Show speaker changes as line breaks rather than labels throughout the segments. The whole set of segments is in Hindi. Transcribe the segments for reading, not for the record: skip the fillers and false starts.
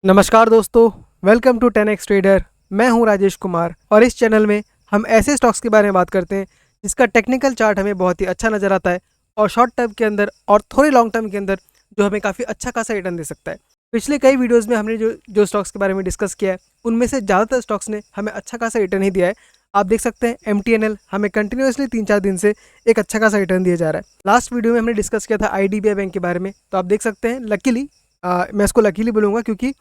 नमस्कार दोस्तों, वेलकम टू 10x ट्रेडर। मैं हूं राजेश कुमार और इस चैनल में हम ऐसे स्टॉक्स के बारे में बात करते हैं जिसका टेक्निकल चार्ट हमें बहुत ही अच्छा नज़र आता है और शॉर्ट टर्म के अंदर और थोड़े लॉन्ग टर्म के अंदर जो हमें काफ़ी अच्छा खासा रिटर्न दे सकता है। पिछले कई वीडियोज़ में हमने जो जो स्टॉक्स के बारे में डिस्कस किया है उनमें से ज़्यादातर स्टॉक्स ने हमें अच्छा खासा रिटर्न ही दिया है। आप देख सकते हैं MTNL हमें कंटिन्यूसली 3-4 दिन से एक अच्छा खासा रिटर्न दिया जा रहा है। लास्ट वीडियो में हमने डिस्कस किया था IDBI बैंक के बारे में, तो आप देख सकते हैं लकीली, मैं इसको लकीली बोलूँगा क्योंकि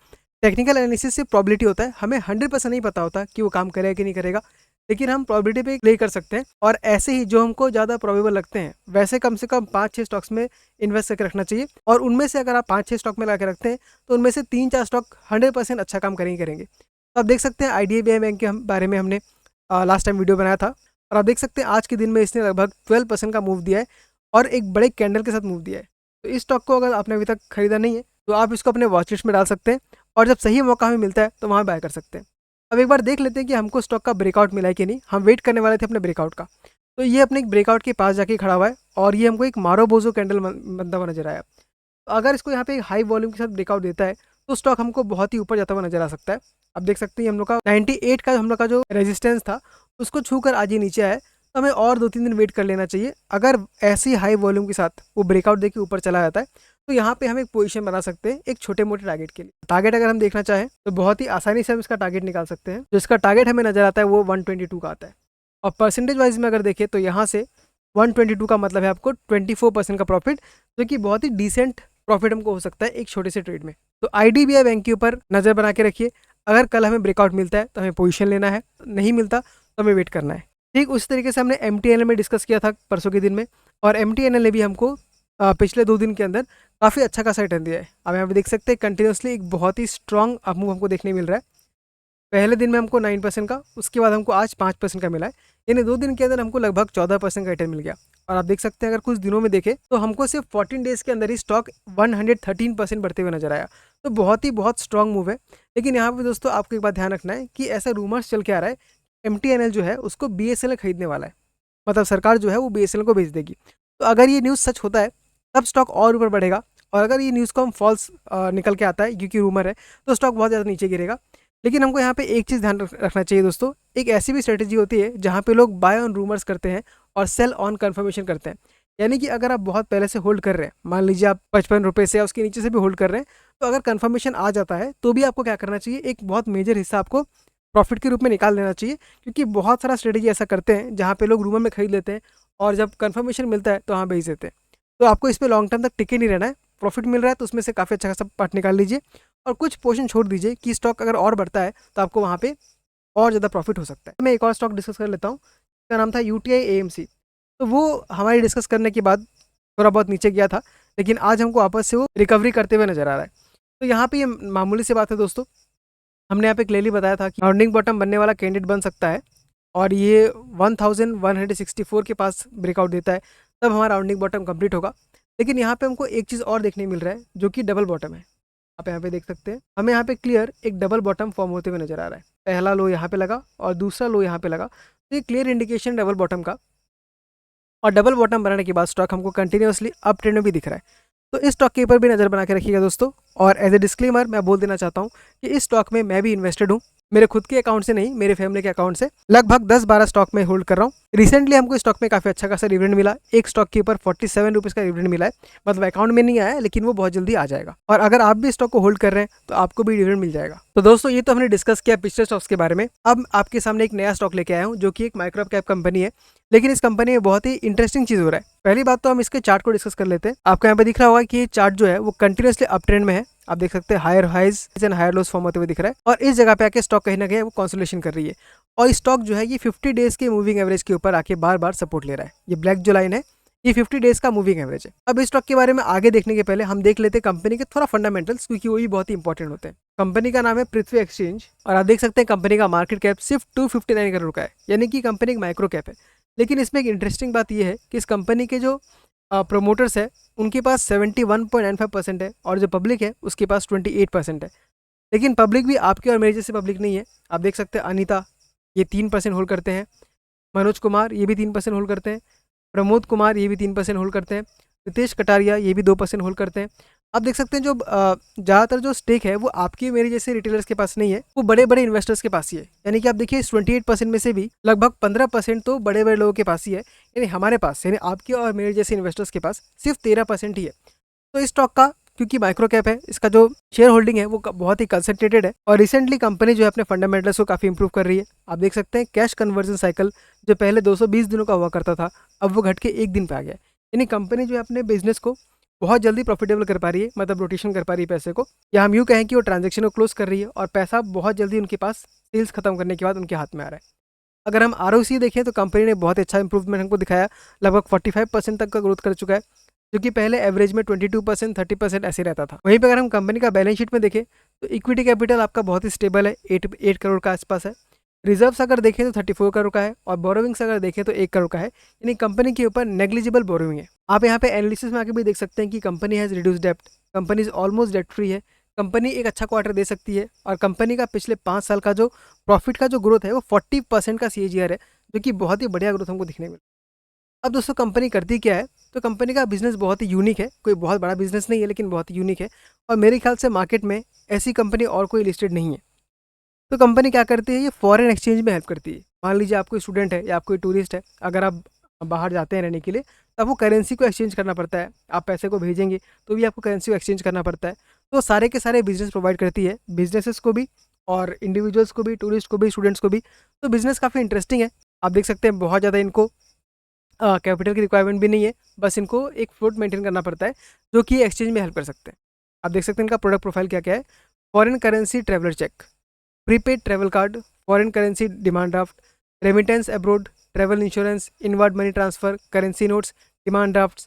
टेक्निकल एनालिसिस से प्रोबेबिलिटी होता है। हमें 100% नहीं पता होता कि वो काम करेगा कि नहीं करेगा, लेकिन हम प्रोबेबिलिटी पे प्ले कर सकते हैं और ऐसे ही जो हमको ज़्यादा प्रोबेबल लगते हैं वैसे कम से कम 5-6 स्टॉक्स में इन्वेस्ट करके रखना चाहिए। और उनमें से अगर आप 5-6 स्टॉक में लगा के रखते हैं तो उनमें से 3-4 स्टॉक 100% अच्छा काम करेंगे। तो आप देख सकते हैं IDBI बैंक के बारे में हमने लास्ट टाइम वीडियो बनाया था और आप देख सकते हैं आज के दिन में इसने लगभग 12% का मूव दिया है और एक बड़े कैंडल के साथ मूव दिया है। तो इस स्टॉक को अगर आपने अभी तक खरीदा नहीं है तो आप इसको अपने वॉच लिस्ट में डाल सकते हैं और जब सही मौका हमें मिलता है तो वहाँ बाय कर सकते हैं। अब एक बार देख लेते हैं कि हमको स्टॉक का ब्रेकआउट मिला है कि नहीं। हम वेट करने वाले थे अपने ब्रेकआउट का, तो ये अपने एक ब्रेकआउट के पास जाके खड़ा हुआ है और ये हमको एक मारो बोजो कैंडल बनता हुआ नजर आया। तो अगर इसको यहाँ पे एक हाई वॉल्यूम के साथ ब्रेकआउट देता है तो स्टॉक हमको बहुत ही ऊपर जाता हुआ नजर आ सकता है। अब देख सकते हैं हम लोग का 98 का हम लोग का जो रेजिस्टेंस था उसको छूकर आज ये नीचे आया है, तो हमें और 2-3 दिन वेट कर लेना चाहिए। अगर ऐसी हाई वॉल्यूम के साथ वो ब्रेकआउट देके ऊपर चला जाता है तो यहाँ पे हम एक पोजीशन बना सकते हैं एक छोटे मोटे टारगेट के लिए। टारगेट अगर हम देखना चाहें तो बहुत ही आसानी से हम इसका टारगेट निकाल सकते हैं। जो इसका टारगेट हमें नजर आता है वो 122 का आता है और परसेंटेज वाइज में अगर देखें तो यहाँ से 122 का मतलब है आपको 24% का प्रॉफिट, जो कि बहुत ही डिसेंट प्रॉफिट हमको हो सकता है एक छोटे से ट्रेड में। तो IDBI बैंक के ऊपर नज़र बना के रखिए। अगर कल हमें ब्रेकआउट मिलता है तो हमें पोजीशन लेना है, नहीं मिलता तो हमें वेट करना है। ठीक उसी तरीके से हमने MTNL में डिस्कस किया था परसों के दिन में और MTNL ने भी हमको पिछले 2 दिन के अंदर काफ़ी अच्छा खासा रिटर्न दिया है। अब यहाँ पे देख सकते हैं कंटिन्यूसली एक बहुत ही स्ट्रॉन्ग अपमूव हमको देखने मिल रहा है। पहले दिन में हमको 9% का, उसके बाद हमको आज 5% का मिला है, यानी 2 दिन के अंदर हमको लगभग 14% का रिटर्न मिल गया। और आप देख सकते हैं अगर कुछ दिनों में देखें तो हमको सिर्फ 14 डेज के अंदर ही स्टॉक 113% बढ़ते हुए नजर आया। तो बहुत स्ट्रॉन्ग मूव है। लेकिन यहाँ पे दोस्तों आपको एक बात ध्यान रखना है कि ऐसा रूमर्स चल के आ रहा है MTNL जो है उसको BSNL खरीदने वाला है, मतलब सरकार जो है वो BSNL को बेच देगी। तो अगर ये न्यूज़ सच होता है तब स्टॉक और ऊपर बढ़ेगा, और अगर ये न्यूज़ को हम फॉल्स निकल के आता है क्योंकि रूमर है तो स्टॉक बहुत ज़्यादा नीचे गिरेगा। लेकिन हमको यहाँ पे एक चीज़ ध्यान रखना चाहिए दोस्तों, एक ऐसी भी स्ट्रेटेजी होती है जहाँ पे लोग बाय ऑन रूमर्स करते हैं और सेल ऑन कंफर्मेशन करते हैं। यानी कि अगर आप बहुत पहले से होल्ड कर रहे हैं, मान लीजिए आप 55 रुपये से या उसके नीचे से भी होल्ड कर रहे हैं, तो अगर कंफर्मेशन आ जाता है तो भी आपको क्या करना चाहिए, एक बहुत मेजर हिस्सा आपको प्रॉफिट के रूप में निकाल लेना चाहिए। क्योंकि बहुत सारा स्ट्रेटेजी ऐसा करते हैं जहाँ पे लोग रूमर में खरीद लेते हैं और जब कंफर्मेशन मिलता है तो वहाँ बेच देते हैं। तो आपको इस पर लॉन्ग टर्म तक टिके नहीं रहना है। प्रॉफिट मिल रहा है तो उसमें से काफ़ी अच्छा खासा पार्ट निकाल लीजिए और कुछ पोर्शन छोड़ दीजिए कि स्टॉक अगर और बढ़ता है तो आपको वहाँ पे और ज़्यादा प्रॉफिट हो सकता है। मैं एक और स्टॉक डिस्कस कर लेता हूँ, उसका नाम था UTI AMC। तो वो हमारी डिस्कस करने के बाद थोड़ा बहुत नीचे गया था, लेकिन आज हमको वापस से वो रिकवरी करते हुए नजर आ रहा है। तो यहाँ पे ये मामूली सी बात है दोस्तों, हमने यहाँ पे क्लियरली बताया था कि राउंडिंग बॉटम बनने वाला कैंडिडेट बन सकता है और ये 1164 के पास ब्रेकआउट देता है तब हमारा राउंडिंग बॉटम कंप्लीट होगा। लेकिन यहाँ पे हमको एक चीज़ और देखने मिल रहा है जो कि डबल बॉटम है। आप यहाँ पे देख सकते हैं हमें यहाँ पे क्लियर एक डबल बॉटम फॉर्म होते हुए नजर आ रहा है। पहला लो यहाँ पे लगा और दूसरा लो यहाँ पे लगा, तो ये क्लियर इंडिकेशन डबल बॉटम का। और डबल बॉटम बनाने के बाद स्टॉक हमको कंटिन्यूसली अप ट्रेंड में भी दिख रहा है। तो इस स्टॉक के ऊपर भी नज़र बना के रखिएगा दोस्तों। और एज ए डिस्क्लेमर मैं बोल देना चाहता हूँ कि इस स्टॉक में मैं भी इन्वेस्टेड हूँ, मेरे खुद के अकाउंट से नहीं, मेरे फैमिली के अकाउंट से लगभग 10-12 स्टॉक में होल्ड कर रहा हूँ। रिसेंटली हमको इस स्टॉक में काफ़ी अच्छा खासा डिविडेंड मिला, एक स्टॉक के ऊपर 47 रुपीज़ का डिविडेंड मिला है। मतलब अकाउंट में नहीं आया है लेकिन वो बहुत जल्दी आ जाएगा। और अगर आप भी स्टॉक को होल्ड कर रहे हैं तो आपको भी डिविडेंड मिल जाएगा। तो दोस्तों ये तो हमने डिस्कस किया पिछले स्टॉक्स के बारे में। अब आपके सामने एक नया स्टॉक लेके आया हूँ जो कि एक माइक्रो कैप कंपनी है, लेकिन इस कंपनी में बहुत ही इंटरेस्टिंग चीज़ हो रहा है। पहली बात तो हम इसके चार्ट को डिस्कस कर लेते हैं। आपको यहाँ पे दिख रहा होगा कि ये चार्ट जो है वो कंटिन्यूसली अप ट्रेंड में है। आप देख सकते हैं higher highs and higher lows form होते हुए दिख रहा है और इस जगह पे आके स्टॉक कहीं ना कहीं वो कंसोलिडेशन कर रही है। और स्टॉक जो है ये 50 डेज के मूविंग एवरेज के ऊपर आके बार बार सपोर्ट ले रहा है। ये ब्लैक जो लाइन है ये 50 डेज का मूविंग एवरेज है। अब इस स्टॉक के बारे में आगे देखने के पहले हम देख लेते हैं कंपनी के थोड़ा फंडामेंटल्स, क्योंकि वो भी बहुत ही इंपॉर्टेंट होते हैं। कंपनी का नाम है पृथ्वी एक्सचेंज और आप देख सकते हैं कंपनी का मार्केट कैप सिर्फ 259 करोड़ का है, यानी कि कंपनी एक माइक्रो कैप है। लेकिन इसमें एक इंटरेस्टिंग बात यह है कि इस कंपनी के जो प्रोमोटर्स है उनके पास 71.95% है और जो पब्लिक है उसके पास 28% है। लेकिन पब्लिक भी आपके और मेरे जैसे पब्लिक नहीं है। आप देख सकते हैं अनीता ये 3% होल्ड करते हैं, मनोज कुमार ये भी 3% होल्ड करते हैं, प्रमोद कुमार ये भी 3% होल्ड करते हैं, रितेश कटारिया ये भी 2% होल्ड करते हैं। आप देख सकते हैं जो ज़्यादातर जो स्टेक है वो आपके मेरे जैसे रिटेलर्स के पास नहीं है, वो बड़े बड़े इन्वेस्टर्स के पास ही है। यानी कि आप देखिए इस 28% में से भी लगभग 15% तो बड़े बड़े लोगों के पास ही है। यानी हमारे पास, यानी आपके और मेरे जैसे इन्वेस्टर्स के पास सिर्फ 13% ही है। तो इस स्टॉक का, क्योंकि माइक्रो कैप है, इसका जो शेयर होल्डिंग है वो बहुत ही कंसंट्रेटेड है और रिसेंटली कंपनी जो है अपने फंडामेंटल्स को काफ़ी इंप्रूव कर रही है। आप देख सकते हैं कैश कन्वर्जन साइकिल जो पहले 220 दिनों का हुआ करता था, अब वो घट के 1 दिन पे आ गया है। यानी कंपनी जो है अपने बिजनेस को बहुत जल्दी प्रॉफिटेबल कर पा रही है, मतलब रोटेशन कर पा रही है पैसे को, या हम यूँ कहें कि वो ट्रांजेक्शन को क्लोज कर रही है और पैसा बहुत जल्दी उनके पास सेल्स खत्म करने के बाद उनके हाथ में आ रहा है। अगर हम आरओसी देखें तो कंपनी ने बहुत अच्छा इंप्रूवमेंट हमको दिखाया, लगभग 45% तक का ग्रोथ कर चुका है, जो कि पहले एवरेज में 22% 30% ऐसे रहता था। वहीं पर अगर हम कंपनी का बैलेंस शीट में देखें तो इक्विटी कैपिटल आपका बहुत ही स्टेबल है, 8 करोड़ का आसपास है। रिजर्व्स अगर देखें तो 34 करोड़ का है और बोरोविंग्स अगर देखें तो 1 करोड़ का है। यानी कंपनी के ऊपर नेग्लिजिबल बोरोविंग है। आप यहाँ पे एनालिसिस में आके भी देख सकते हैं कि कंपनी हैज़ रिड्यूस डेप्ट, company is almost debt free है, कंपनी एक अच्छा क्वार्टर दे सकती है और कंपनी का पिछले 5 साल का जो प्रॉफिट का जो ग्रोथ है वो 40% का CAGR है, जो कि बहुत ही बढ़िया ग्रोथ हमको दिखने मिला। अब दोस्तों कंपनी करती क्या है, तो कंपनी का बिजनेस बहुत ही यूनिक है, कोई बहुत बड़ा बिजनेस नहीं है लेकिन बहुत ही यूनिक है और मेरे ख्याल से मार्केट में ऐसी कंपनी और कोई लिस्टेड नहीं है। तो कंपनी क्या करती है, ये फॉरेन एक्सचेंज में हेल्प करती है। मान लीजिए आप कोई स्टूडेंट है या आप कोई टूरिस्ट है, अगर आप बाहर जाते हैं रहने के लिए तो आपको करेंसी को एक्सचेंज करना पड़ता है, आप पैसे को भेजेंगे तो भी आपको करेंसी को एक्सचेंज करना पड़ता है। तो सारे के सारे बिजनेस प्रोवाइड करती है, बिजनेसेस को भी और इंडिविजुअल्स को भी, टूरिस्ट को भी, स्टूडेंट्स को भी। तो बिजनेस काफ़ी इंटरेस्टिंग है। आप देख सकते हैं बहुत ज़्यादा इनको कैपिटल की रिक्वायरमेंट भी नहीं है, बस इनको एक फ्लोट मेंटेन करना पड़ता है जो कि एक्सचेंज में हेल्प कर सकते हैं। आप देख सकते हैं इनका प्रोडक्ट प्रोफाइल क्या क्या है। Foreign currency traveller cheque, prepaid travel card, foreign currency demand draft, remittance abroad, travel insurance, inward money transfer, currency notes, demand draft.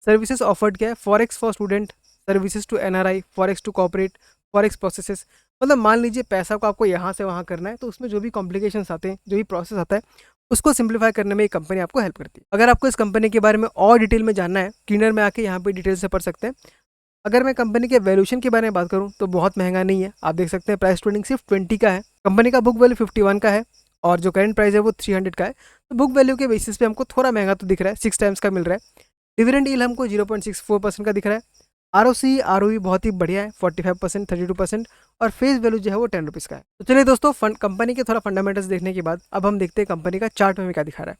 Services offered क्या है, forex for student, services to NRI, forex to corporate, forex processes. मतलब मान लीजिए पैसा को आपको यहाँ से वहाँ करना है तो उसमें जो भी कॉम्प्लिकेशंस आते हैं, जो भी प्रोसेस आता है, उसको सिंप्लीफाई करने में ये कंपनी आपको हेल्प करती है। अगर आपको इस कंपनी के बारे में और डिटेल में जानना है, क्लीनर में आके यहाँ पे डिटेल से पढ़ सकते हैं। अगर मैं कंपनी के वैल्यूशन के बारे में बात करूं तो बहुत महंगा नहीं है। आप देख सकते हैं प्राइस ट्रेडिंग सिर्फ 20 का है, कंपनी का बुक वैल्यू 51 का है और जो करंट प्राइस है वो 300 का है। तो बुक वैल्यू के बेसिस पे हमको थोड़ा महंगा तो दिख रहा है, 6 टाइम्स का मिल रहा है। डिविडेंड यील्ड हमको 0.64% का दिख रहा है। ROE बहुत ही बढ़िया है, 45%, 32% और फेस वैल्यू जो है वो 10 रुपीज़ का है। तो चलिए दोस्तों, कंपनी के थोड़ा फंडामेंटल्स देखने के बाद अब हम देखते हैं कंपनी का चार्ट में क्या दिखा रहा है।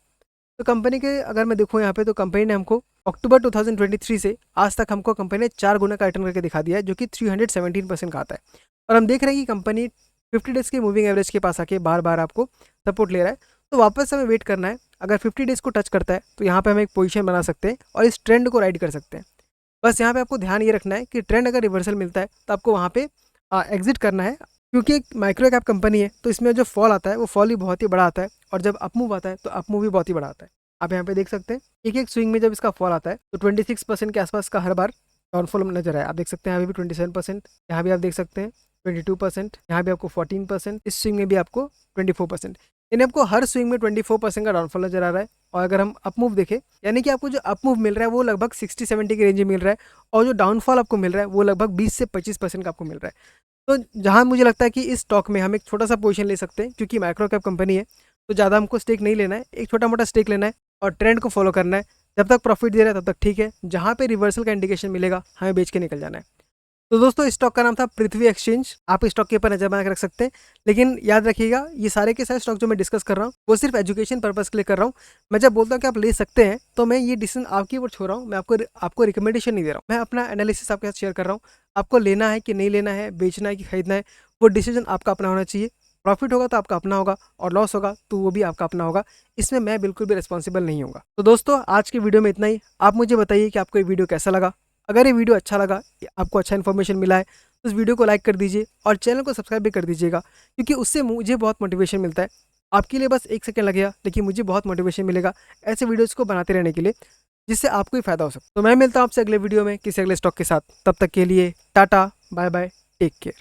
तो कंपनी के अगर मैं देखूँ यहाँ पे, तो कंपनी ने हमको अक्टूबर 2023 से आज तक हमको कंपनी ने 4 गुना का रिटर्न करके दिखा दिया है, जो कि 317% का आता है। और हम देख रहे हैं कि कंपनी 50 डेज़ के मूविंग एवरेज के पास आके बार बार आपको सपोर्ट ले रहा है। तो वापस हमें वेट करना है, अगर 50 डेज़ को टच करता है तो यहाँ पे हम एक पोजीशन बना सकते हैं और इस ट्रेंड को राइड कर सकते हैं। बस यहाँ पे आपको ध्यान ये रखना है कि ट्रेंड अगर रिवर्सल मिलता है तो आपको वहाँ पे एग्जिट करना है, क्योंकि एक माइक्रो कैप कंपनी है तो इसमें जो फॉल आता है वो फॉल ही बहुत ही बड़ा आता है और जब अपमूव आता है तो अपमूव भी बहुत ही बड़ा आता है। आप यहाँ पे देख सकते हैं एक एक स्विंग में जब इसका फॉल आता है तो 26% के आसपास का हर बार डाउनफॉल नजर आया। आप देख सकते हैं यहाँ भी 27%, यहाँ भी आप देख सकते हैं 22%, यहाँ भी आपको 14%, इस स्विंग में भी आपको 24%। यानी आपको हर स्विंग में 24% का डाउनफॉल नजर आ रहा है। और अगर हम अपमूव देखें, यानी कि आपको जो अपमूव मिल रहा है वो लगभग 60-70 की रेंज में मिल रहा है और जो डाउनफॉल आपको मिल रहा है वो लगभग 20 से 25% का आपको मिल रहा है। तो जहाँ मुझे लगता है कि इस स्टॉक में हम एक छोटा सा पोजीशन ले सकते हैं, क्योंकि माइक्रो कैप कंपनी है तो ज़्यादा हमको स्टेक नहीं लेना है, एक छोटा मोटा स्टेक लेना है और ट्रेंड को फॉलो करना है। जब तक प्रॉफिट दे रहा है तब तक ठीक है, जहाँ पे रिवर्सल का इंडिकेशन मिलेगा हमें बेच के निकल जाना है। तो दोस्तों इस स्टॉक का नाम था पृथ्वी एक्सचेंज। आप इस स्टॉक के ऊपर नजर बना के रख सकते हैं, लेकिन याद रखिएगा ये सारे के सारे स्टॉक जो मैं डिस्कस कर रहा हूँ वो सिर्फ एजुकेशन पर्पस के लिए कर रहा हूँ। मैं जब बोलता हूँ कि आप ले सकते हैं तो मैं ये डिसीजन आपके ऊपर छोड़ रहा हूँ, मैं आपको रिकमेंडेशन नहीं दे रहा हूँ, मैं अपना एनालिसिस आपके साथ शेयर कर रहा हूँ। आपको लेना है कि नहीं लेना है, बेचना है कि खरीदना है, वो डिसीजन आपका अपना होना चाहिए। प्रॉफिट होगा तो आपका अपना होगा और लॉस होगा तो वो भी आपका अपना होगा, इसमें मैं बिल्कुल भी रिस्पॉन्सिबल नहीं होगा। तो दोस्तों आज की वीडियो में इतना ही। आप मुझे बताइए कि आपको ये वीडियो कैसा लगा। अगर ये वीडियो अच्छा लगा, आपको अच्छा इन्फॉर्मेशन मिला है तो इस वीडियो को लाइक कर दीजिए और चैनल को सब्सक्राइब भी कर दीजिएगा, क्योंकि उससे मुझे बहुत मोटिवेशन मिलता है। आपके लिए बस 1 सेकंड लगेगा लेकिन मुझे बहुत मोटिवेशन मिलेगा ऐसे वीडियोज़ को बनाते रहने के लिए, जिससे आपको ही फायदा हो सकता है। तो मैं मिलता हूँ आपसे अगले वीडियो में किसी अगले स्टॉक के साथ। तब तक के लिए tata, bye bye, take care.